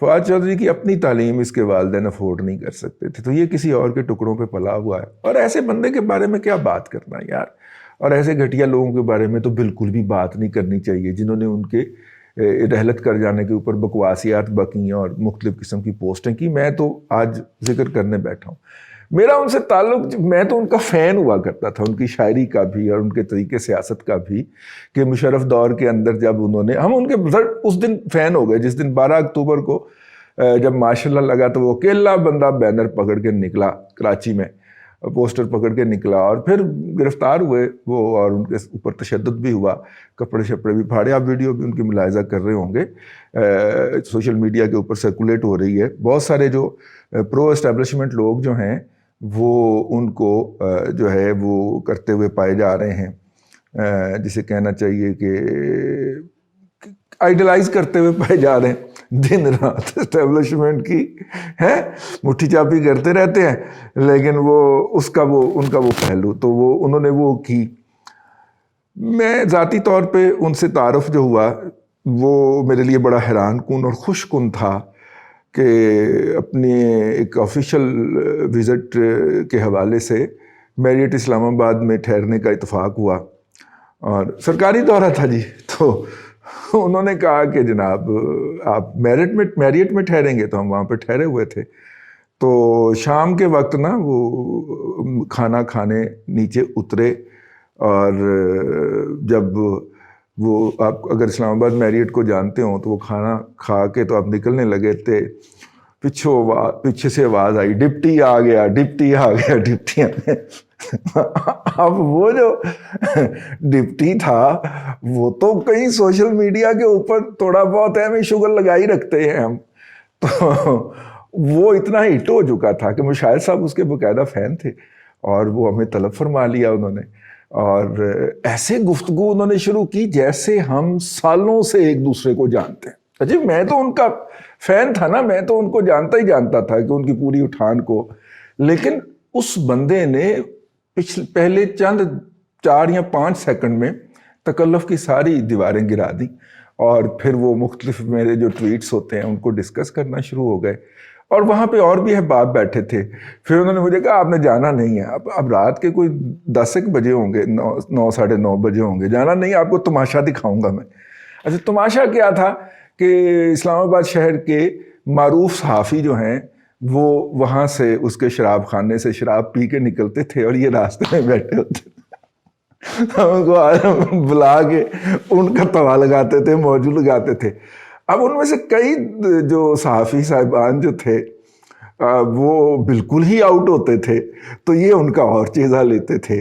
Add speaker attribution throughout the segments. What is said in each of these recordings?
Speaker 1: فواد چودھری کی اپنی تعلیم اس کے والدین افورڈ نہیں کر سکتے تھے، تو یہ کسی اور کے ٹکڑوں پہ پلا ہوا ہے، اور ایسے بندے کے بارے میں کیا بات کرنا یار، اور ایسے گھٹیا لوگوں کے بارے میں تو بالکل بھی بات نہیں کرنی چاہیے جنہوں نے ان کے رحلت کر جانے کے اوپر بکواسیات بکی اور مختلف قسم کی پوسٹیں کی۔ میں تو آج ذکر کرنے بیٹھا ہوں، میرا ان سے تعلق، میں تو ان کا فین ہوا کرتا تھا، ان کی شاعری کا بھی اور ان کے طریقے سیاست کا بھی، کہ مشرف دور کے اندر جب انہوں نے، ہم ان کے اس دن فین ہو گئے جس دن 12 اکتوبر کو جب ماشاء اللہ لگا تو وہ اکیلا بندہ بینر پکڑ کے نکلا کراچی میں، پوسٹر پکڑ کے نکلا، اور پھر گرفتار ہوئے وہ، اور ان کے اوپر تشدد بھی ہوا، کپڑے شپڑے بھی پھاڑے۔ آپ ویڈیو بھی ان کی ملاحظہ کر رہے ہوں گے، سوشل میڈیا کے اوپر سرکولیٹ ہو رہی ہے۔ بہت سارے جو پرو اسٹیبلشمنٹ لوگ جو ہیں وہ ان کو جو ہے وہ کرتے ہوئے پائے جا رہے ہیں، جسے کہنا چاہیے کہ آئیڈلائز کرتے ہوئے پائے جا رہے ہیں، دن رات اسٹیبلشمنٹ کی ہے مٹھی چاپی کرتے رہتے ہیں، لیکن وہ اس کا وہ ان کا وہ پہلو تو وہ انہوں نے وہ کی۔ میں ذاتی طور پہ ان سے تعارف جو ہوا وہ میرے لیے بڑا حیران کن اور خوش کن تھا، کہ اپنے ایک آفیشیل وزٹ کے حوالے سے میریٹ اسلام آباد میں ٹھہرنے کا اتفاق ہوا، اور سرکاری دورہ تھا جی، تو انہوں نے کہا کہ جناب آپ میریٹ میں ٹھہریں گے، تو ہم وہاں پہ ٹھہرے ہوئے تھے۔ تو شام کے وقت نا وہ کھانا کھانے نیچے اترے، اور جب وہ، آپ اگر اسلام آباد میریٹ کو جانتے ہوں تو وہ کھانا کھا کے تو آپ نکلنے لگے تھے، پیچھے سے آواز آئی، ڈپٹی آ گیا، ڈپٹی آ گیا، ڈپٹی آ گیا۔ اب وہ جو ڈپٹی تھا وہ تو کہیں سوشل میڈیا کے اوپر تھوڑا بہت ہمیں شغل لگائی رکھتے ہیں ہم، تو وہ اتنا ہٹ ہو چکا تھا کہ مشاہد صاحب اس کے باقاعدہ فین تھے، اور وہ ہمیں طلب فرما لیا انہوں نے، اور ایسے گفتگو انہوں نے شروع کی جیسے ہم سالوں سے ایک دوسرے کو جانتے ہیں۔ اجی میں تو ان کا فین تھا نا، میں تو ان کو جانتا ہی جانتا تھا کہ ان کی پوری اٹھان کو، لیکن اس بندے نے پہلے چند 4 یا 5 سیکنڈ میں تکلف کی ساری دیواریں گرا دیں، اور پھر وہ مختلف میرے جو ٹویٹس ہوتے ہیں ان کو ڈسکس کرنا شروع ہو گئے، اور وہاں پہ اور بھی احباب بیٹھے تھے۔ پھر انہوں نے مجھے کہا آپ نے جانا نہیں ہے، اب رات کے کوئی 10 بجے ہوں گے، 9 ساڑھے 9 بجے ہوں گے، جانا نہیں، آپ کو تماشا دکھاؤں گا میں۔ اچھا تماشا کیا تھا کہ اسلام آباد شہر کے معروف صحافی جو ہیں وہ وہاں سے اس کے شراب خانے سے شراب پی کے نکلتے تھے، اور یہ راستے میں بیٹھے ہوتے تھے، ہم کو بلا کے ان کا توا لگاتے تھے، موجو لگاتے تھے۔ اب ان میں سے کئی جو صحافی صاحبان جو تھے وہ بالکل ہی آؤٹ ہوتے تھے، تو یہ ان کا اور چیزہ لیتے تھے،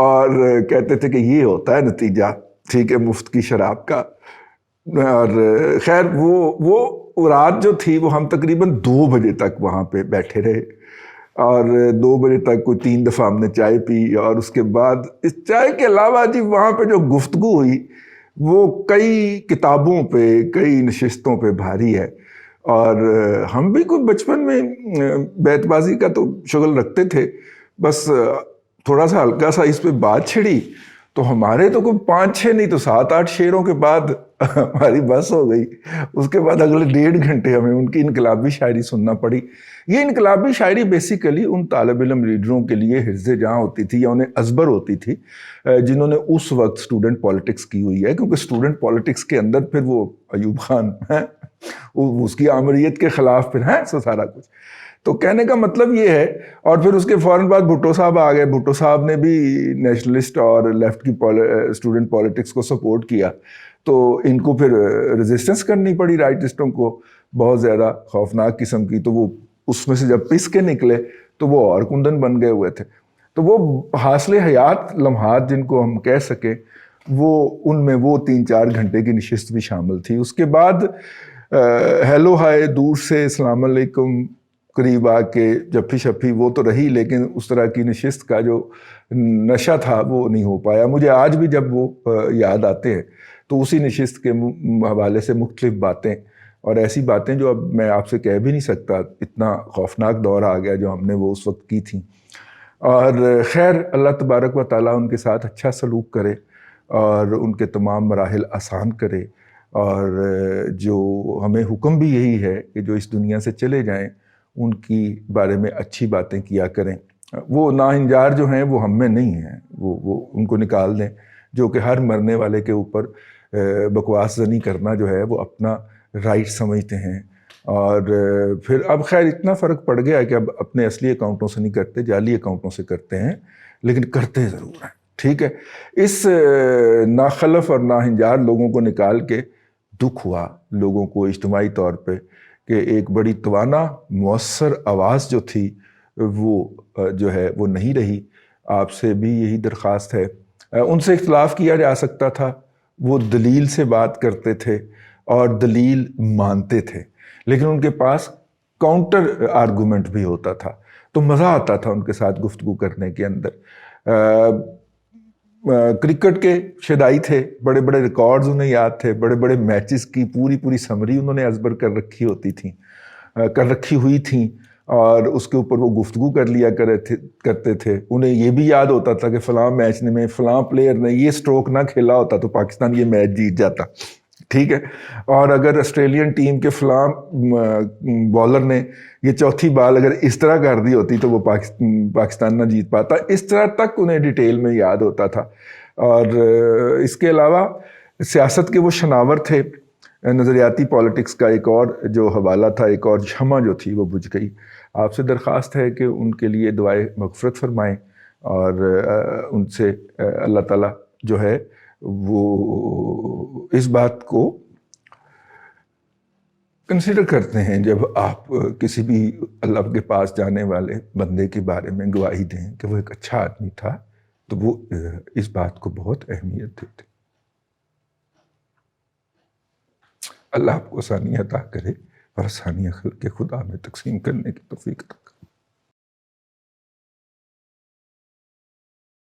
Speaker 1: اور کہتے تھے کہ یہ ہوتا ہے نتیجہ، ٹھیک ہے، مفت کی شراب کا۔ اور خیر وہ رات جو تھی وہ ہم تقریباً 2 بجے تک وہاں پہ بیٹھے رہے، اور 2 بجے تک کوئی 3 دفعہ ہم نے چائے پی، اور اس کے بعد اس چائے کے علاوہ جی وہاں پہ جو گفتگو ہوئی وہ کئی کتابوں پہ، کئی نشستوں پہ بھاری ہے۔ اور ہم بھی کوئی بچپن میں بیت بازی کا تو شغل رکھتے تھے، بس تھوڑا سا ہلکا سا اس پہ بات چھڑی تو ہمارے تو کوئی 5-6 نہیں تو 7-8 شعروں کے بعد ہماری بس ہو گئی۔ اس کے بعد اگلے 1.5 گھنٹے ہمیں ان کی انقلابی شاعری سننا پڑی۔ یہ انقلابی شاعری بیسیکلی ان طالب علم لیڈروں کے لیے حرز جاں ہوتی تھی، یا انہیں ازبر ہوتی تھی، جنہوں نے اس وقت اسٹوڈنٹ پالیٹکس کی ہوئی ہے، کیونکہ اسٹوڈنٹ پالیٹکس کے اندر پھر وہ ایوب خان ہیں، اس کی آمریت کے خلاف پھر ہیں سو سارا کچھ۔ تو کہنے کا مطلب یہ ہے، اور پھر اس کے فوراً بعد بھٹو صاحب آ گئے۔ بھٹو صاحب نے بھی نیشنلسٹ اور لیفٹ کی اسٹوڈنٹ پالیٹکس کو سپورٹ کیا، تو ان کو پھر ریزسٹنس کرنی پڑی رائٹسٹوں کو بہت زیادہ خوفناک قسم کی، تو وہ اس میں سے جب پس کے نکلے تو وہ اور کندن بن گئے ہوئے تھے۔ تو وہ حاصل حیات لمحات جن کو ہم کہہ سکیں، وہ ان میں وہ 3-4 گھنٹے کی نشست بھی شامل تھی۔ اس کے بعد ہیلو ہائے دور سے السلام علیکم قریب آ کے جپھی شپھی وہ تو رہی، لیکن اس طرح کی نشست کا جو نشہ تھا وہ نہیں ہو پایا۔ مجھے آج بھی جب وہ یاد آتے ہیں تو اسی نشست کے حوالے سے مختلف باتیں، اور ایسی باتیں جو اب میں آپ سے کہہ بھی نہیں سکتا، اتنا خوفناک دور آ گیا جو ہم نے وہ اس وقت کی تھیں۔ اور خیر اللہ تبارک و تعالیٰ ان کے ساتھ اچھا سلوک کرے اور ان کے تمام مراحل آسان کرے، اور جو ہمیں حکم بھی یہی ہے کہ جو اس دنیا سے چلے جائیں ان کی بارے میں اچھی باتیں کیا کریں. وہ ناہنجار جو ہیں وہ ہم میں نہیں ہیں، وہ ان کو نکال دیں، جو کہ ہر مرنے والے کے اوپر بکواس زنی کرنا جو ہے وہ اپنا رائٹ سمجھتے ہیں. اور پھر اب خیر اتنا فرق پڑ گیا ہے کہ اب اپنے اصلی اکاؤنٹوں سے نہیں کرتے، جعلی اکاؤنٹوں سے کرتے ہیں، لیکن کرتے ضرور ہیں. ٹھیک ہے، اس ناخلف اور ناہنجار لوگوں کو نکال کے دکھ ہوا لوگوں کو اجتماعی طور پہ کہ ایک بڑی توانا مؤثر آواز جو تھی وہ جو ہے وہ نہیں رہی. آپ سے بھی یہی درخواست ہے. ان سے اختلاف کیا جا سکتا تھا، وہ دلیل سے بات کرتے تھے اور دلیل مانتے تھے، لیکن ان کے پاس کاؤنٹر آرگومنٹ بھی ہوتا تھا، تو مزہ آتا تھا ان کے ساتھ گفتگو کرنے کے اندر. کرکٹ کے شدائی تھے، بڑے بڑے ریکارڈز انہیں یاد تھے، بڑے بڑے میچز کی پوری سمری انہوں نے ازبر کر رکھی ہوئی تھیں، اور اس کے اوپر وہ گفتگو کر لیا کرتے تھے. انہیں یہ بھی یاد ہوتا تھا کہ فلاں میچ میں فلاں پلیئر نے یہ سٹروک نہ کھیلا ہوتا تو پاکستان یہ میچ جیت جاتا. ٹھیک ہے، اور اگر آسٹریلین ٹیم کے فلاں بالر نے یہ چوتھی بال اگر اس طرح کر دی ہوتی تو وہ پاکستان نہ جیت پاتا. اس طرح تک انہیں ڈیٹیل میں یاد ہوتا تھا. اور اس کے علاوہ سیاست کے وہ شناور تھے. نظریاتی پالیٹکس کا ایک اور جو حوالہ تھا، ایک اور شمع جو تھی وہ بجھ گئی. آپ سے درخواست ہے کہ ان کے لیے دعائے مغفرت فرمائیں، اور ان سے اللہ تعالیٰ جو ہے وہ اس بات کو کنسیڈر کرتے ہیں جب آپ کسی بھی اللہ کے پاس جانے والے بندے کے بارے میں گواہی دیں کہ وہ ایک اچھا آدمی تھا، تو وہ اس بات کو بہت اہمیت دیتے. اللہ آپ کو آسانی عطا کرے اور آسانیاں خلق خدا میں تقسیم کرنے کی توفیق عطا کرے.